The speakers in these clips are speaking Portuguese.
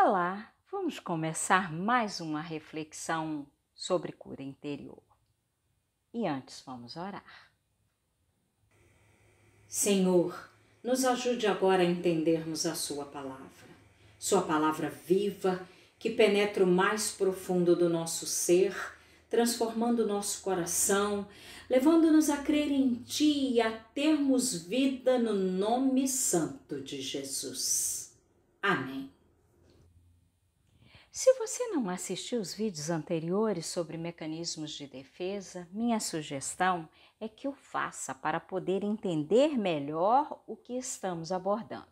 Olá, vamos começar mais uma reflexão sobre cura interior. E antes vamos orar. Senhor, nos ajude agora a entendermos a Sua palavra viva, que penetra o mais profundo do nosso ser, transformando o nosso coração, levando-nos a crer em Ti e a termos vida no nome santo de Jesus. Amém. Se você não assistiu os vídeos anteriores sobre mecanismos de defesa, minha sugestão é que o faça para poder entender melhor o que estamos abordando.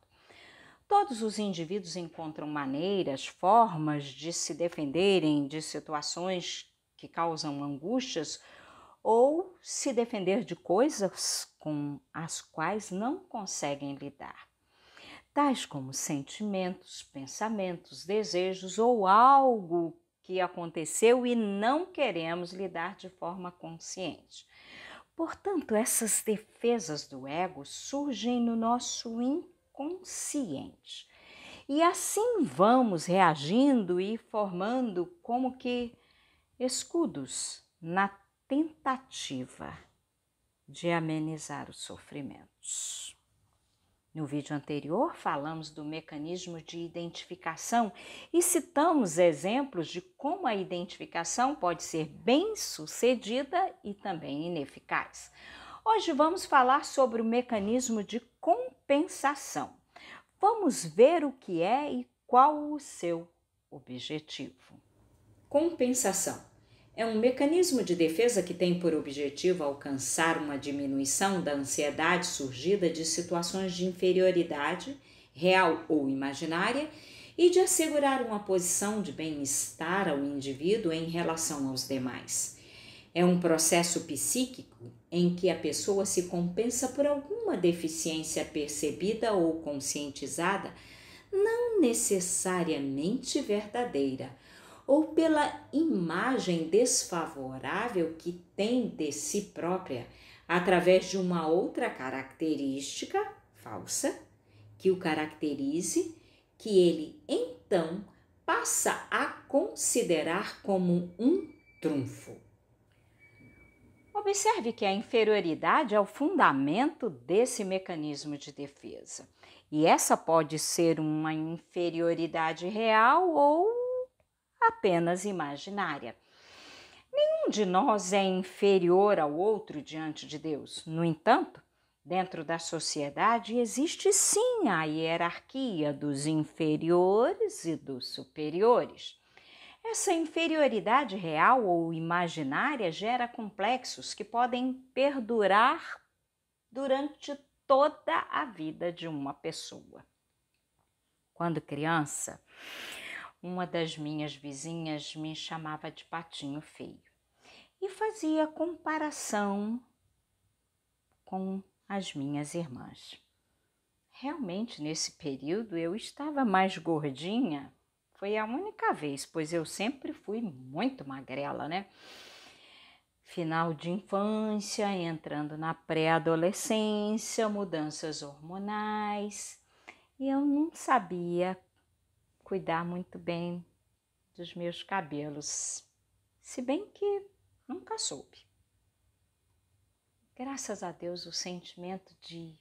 Todos os indivíduos encontram maneiras, formas de se defenderem de situações que causam angústias ou se defender de coisas com as quais não conseguem lidar, tais como sentimentos, pensamentos, desejos ou algo que aconteceu e não queremos lidar de forma consciente. Portanto, essas defesas do ego surgem no nosso inconsciente. E assim vamos reagindo e formando como que escudos na tentativa de amenizar os sofrimentos. No vídeo anterior, falamos do mecanismo de identificação e citamos exemplos de como a identificação pode ser bem-sucedida e também ineficaz. Hoje vamos falar sobre o mecanismo de compensação. Vamos ver o que é e qual o seu objetivo. Compensação é um mecanismo de defesa que tem por objetivo alcançar uma diminuição da ansiedade surgida de situações de inferioridade, real ou imaginária, e de assegurar uma posição de bem-estar ao indivíduo em relação aos demais. É um processo psíquico em que a pessoa se compensa por alguma deficiência percebida ou conscientizada, não necessariamente verdadeira, ou pela imagem desfavorável que tem de si própria, através de uma outra característica falsa que o caracterize, que ele então passa a considerar como um trunfo. Observe que a inferioridade é o fundamento desse mecanismo de defesa. E essa pode ser uma inferioridade real ou apenas imaginária. Nenhum de nós é inferior ao outro diante de Deus. No entanto, dentro da sociedade existe sim a hierarquia dos inferiores e dos superiores. Essa inferioridade real ou imaginária gera complexos que podem perdurar durante toda a vida de uma pessoa. Quando criança, uma das minhas vizinhas me chamava de patinho feio e fazia comparação com as minhas irmãs. Realmente, nesse período, eu estava mais gordinha. Foi a única vez, pois eu sempre fui muito magrela, né? Final de infância, entrando na pré-adolescência, mudanças hormonais. E eu não sabia cuidar muito bem dos meus cabelos, se bem que nunca soube. Graças a Deus, o sentimento de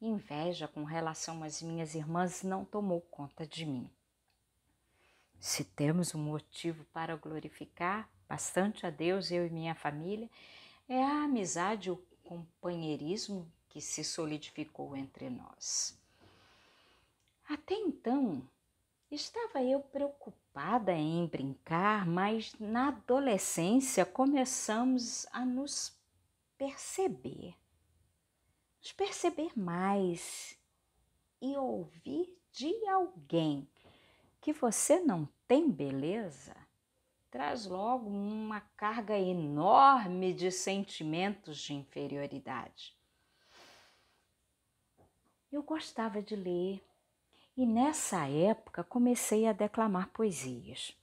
inveja com relação às minhas irmãs não tomou conta de mim. Se temos um motivo para glorificar bastante a Deus, eu e minha família, é a amizade e o companheirismo que se solidificou entre nós. Até então, estava eu preocupada em brincar, mas na adolescência começamos a nos perceber mais e ouvir de alguém que você não tem beleza, traz logo uma carga enorme de sentimentos de inferioridade. Eu gostava de ler e nessa época comecei a declamar poesias.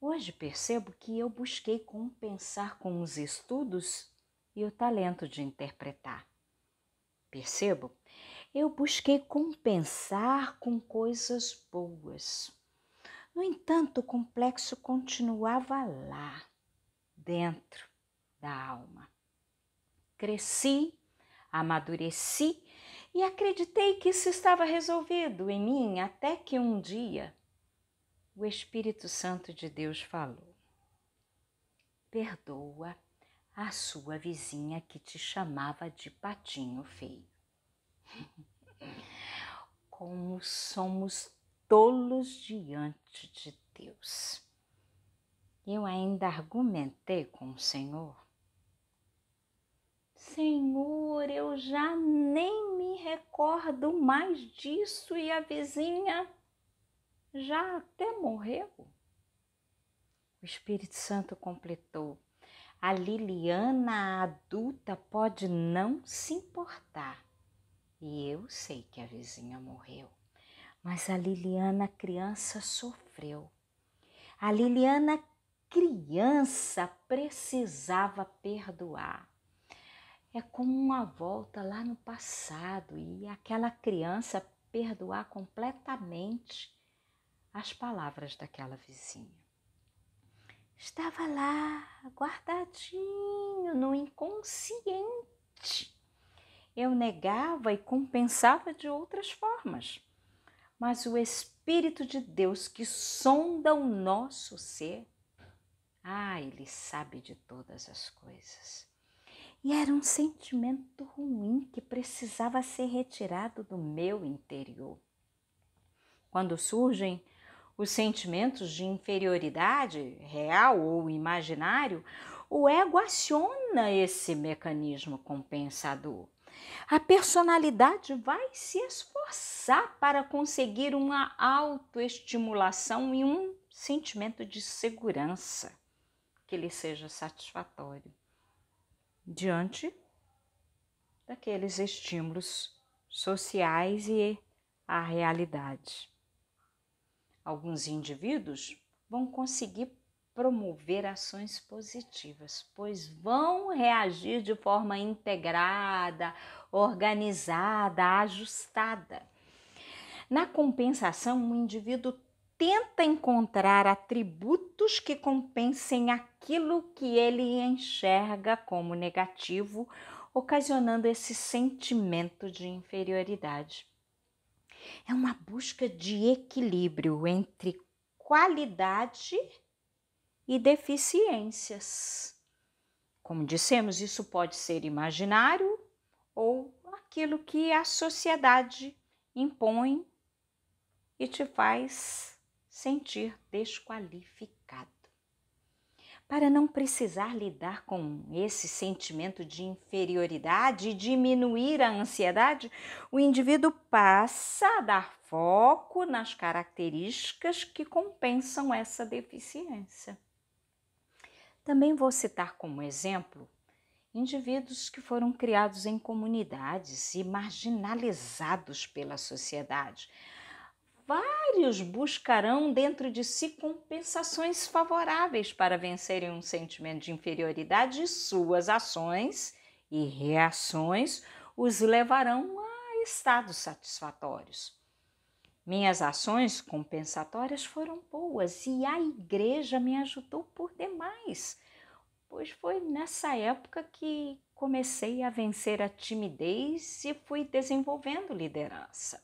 Hoje percebo que eu busquei compensar com os estudos e o talento de interpretar. Percebo? Eu busquei compensar com coisas boas. No entanto, o complexo continuava lá, dentro da alma. Cresci, amadureci e acreditei que isso estava resolvido em mim, até que um dia o Espírito Santo de Deus falou: perdoa a sua vizinha que te chamava de patinho feio. Como somos tolos diante de Deus. Eu ainda argumentei com o Senhor. Senhor, eu já nem me recordo mais disso e a vizinha já até morreu. O Espírito Santo completou: a Liliana adulta pode não se importar. E eu sei que a vizinha morreu, mas a Liliana criança sofreu. A Liliana criança precisava perdoar. É como uma volta lá no passado e aquela criança perdoar completamente as palavras daquela vizinha. Estava lá, guardadinho no inconsciente. Eu negava e compensava de outras formas. Mas o Espírito de Deus que sonda o nosso ser, Ele sabe de todas as coisas. E era um sentimento ruim que precisava ser retirado do meu interior. Quando surgem os sentimentos de inferioridade, real ou imaginário, o ego aciona esse mecanismo compensador. A personalidade vai se esforçar para conseguir uma autoestimulação e um sentimento de segurança que lhe seja satisfatório diante daqueles estímulos sociais e a realidade. Alguns indivíduos vão conseguir promover ações positivas, pois vão reagir de forma integrada, organizada, ajustada. Na compensação, o indivíduo tenta encontrar atributos que compensem aquilo que ele enxerga como negativo, ocasionando esse sentimento de inferioridade. É uma busca de equilíbrio entre qualidade e deficiências. Como dissemos, isso pode ser imaginário ou aquilo que a sociedade impõe e te faz sentir desqualificado. Para não precisar lidar com esse sentimento de inferioridade e diminuir a ansiedade, o indivíduo passa a dar foco nas características que compensam essa deficiência. Também vou citar como exemplo indivíduos que foram criados em comunidades e marginalizados pela sociedade. Vários buscarão dentro de si compensações favoráveis para vencerem um sentimento de inferioridade e suas ações e reações os levarão a estados satisfatórios. Minhas ações compensatórias foram boas e a igreja me ajudou por demais, pois foi nessa época que comecei a vencer a timidez e fui desenvolvendo liderança.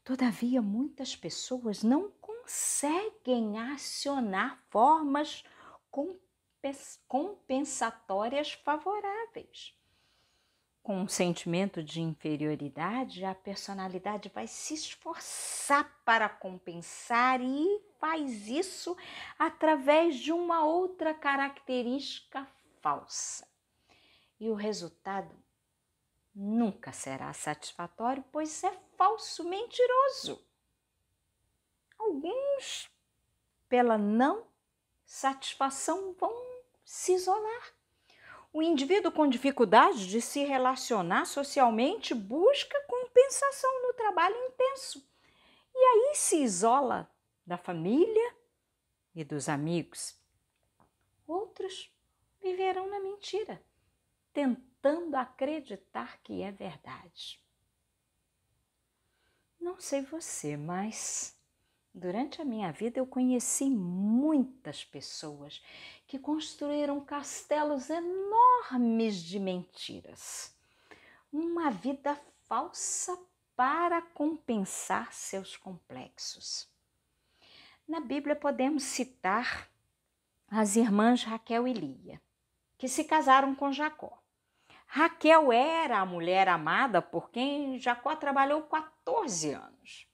Todavia, muitas pessoas não conseguem acionar formas compensatórias favoráveis. Com um sentimento de inferioridade, a personalidade vai se esforçar para compensar e faz isso através de uma outra característica falsa. E o resultado nunca será satisfatório, pois é falso, mentiroso. Alguns, pela não satisfação, vão se isolar. O indivíduo com dificuldade de se relacionar socialmente busca compensação no trabalho intenso e aí se isola da família e dos amigos. Outros viverão na mentira, tentando acreditar que é verdade. Não sei você, mas Durante a minha vida eu conheci muitas pessoas que construíram castelos enormes de mentiras. Uma vida falsa para compensar seus complexos. Na Bíblia podemos citar as irmãs Raquel e Lia, que se casaram com Jacó. Raquel era a mulher amada por quem Jacó trabalhou 14 anos.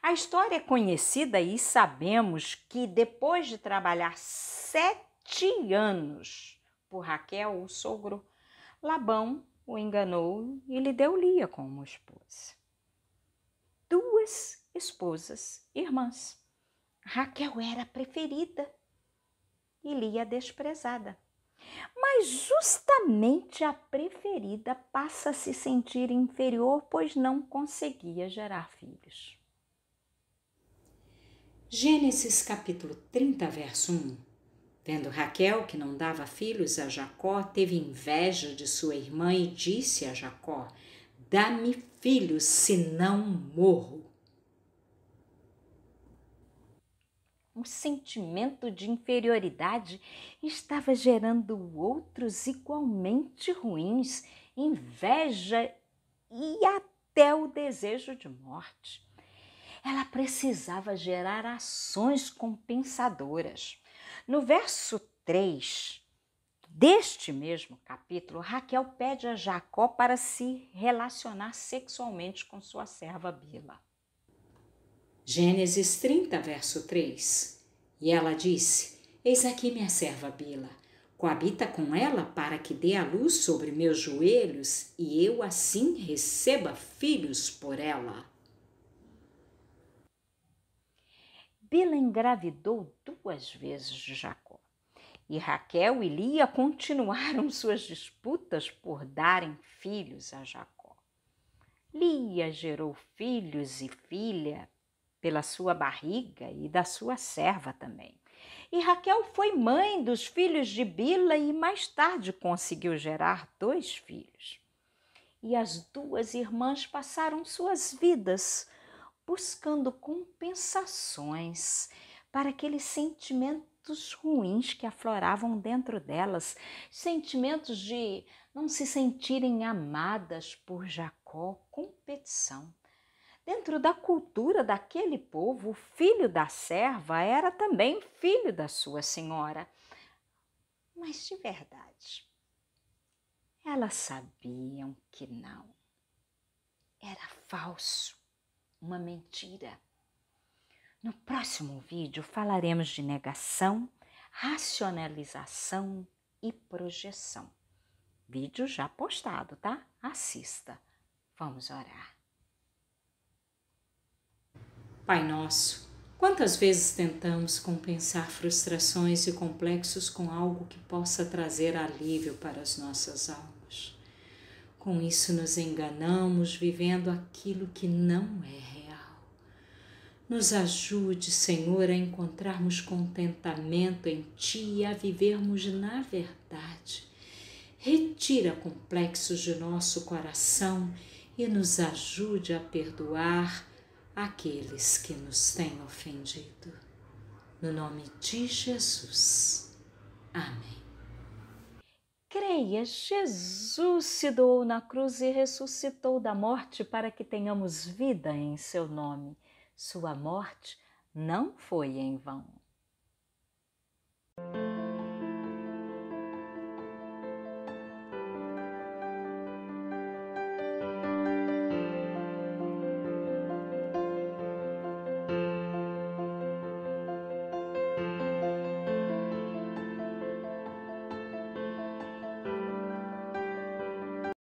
A história é conhecida e sabemos que depois de trabalhar 7 anos por Raquel, o sogro Labão o enganou e lhe deu Lia como esposa. 2 esposas irmãs. Raquel era a preferida e Lia a desprezada. Mas justamente a preferida passa a se sentir inferior, pois não conseguia gerar filhos. Gênesis capítulo 30, verso 1. Vendo Raquel que não dava filhos a Jacó, teve inveja de sua irmã e disse a Jacó: dá-me filhos, senão morro. Um sentimento de inferioridade estava gerando outros igualmente ruins, inveja e até o desejo de morte. Ela precisava gerar ações compensadoras. No verso 3 deste mesmo capítulo, Raquel pede a Jacó para se relacionar sexualmente com sua serva Bila. Gênesis 30, verso 3. E ela disse: eis aqui minha serva Bila, coabita com ela para que dê a luz sobre meus joelhos e eu assim receba filhos por ela. Bila engravidou 2 vezes de Jacó. E Raquel e Lia continuaram suas disputas por darem filhos a Jacó. Lia gerou filhos e filha pela sua barriga e da sua serva também. E Raquel foi mãe dos filhos de Bila e mais tarde conseguiu gerar 2 filhos. E as 2 irmãs passaram suas vidas buscando compensações para aqueles sentimentos ruins que afloravam dentro delas, sentimentos de não se sentirem amadas por Jacó, competição. Dentro da cultura daquele povo, o filho da serva era também filho da sua senhora. Mas de verdade, elas sabiam que não. Era falso, uma mentira. No próximo vídeo falaremos de negação, racionalização e projeção. Vídeo já postado, tá? Assista. Vamos orar. Pai nosso, quantas vezes tentamos compensar frustrações e complexos com algo que possa trazer alívio para as nossas almas? Com isso nos enganamos, vivendo aquilo que não é real. Nos ajude, Senhor, a encontrarmos contentamento em Ti e a vivermos na verdade. Retira complexos de nosso coração e nos ajude a perdoar aqueles que nos têm ofendido. No nome de Jesus. Amém. Creia, Jesus se doou na cruz e ressuscitou da morte para que tenhamos vida em seu nome. Sua morte não foi em vão.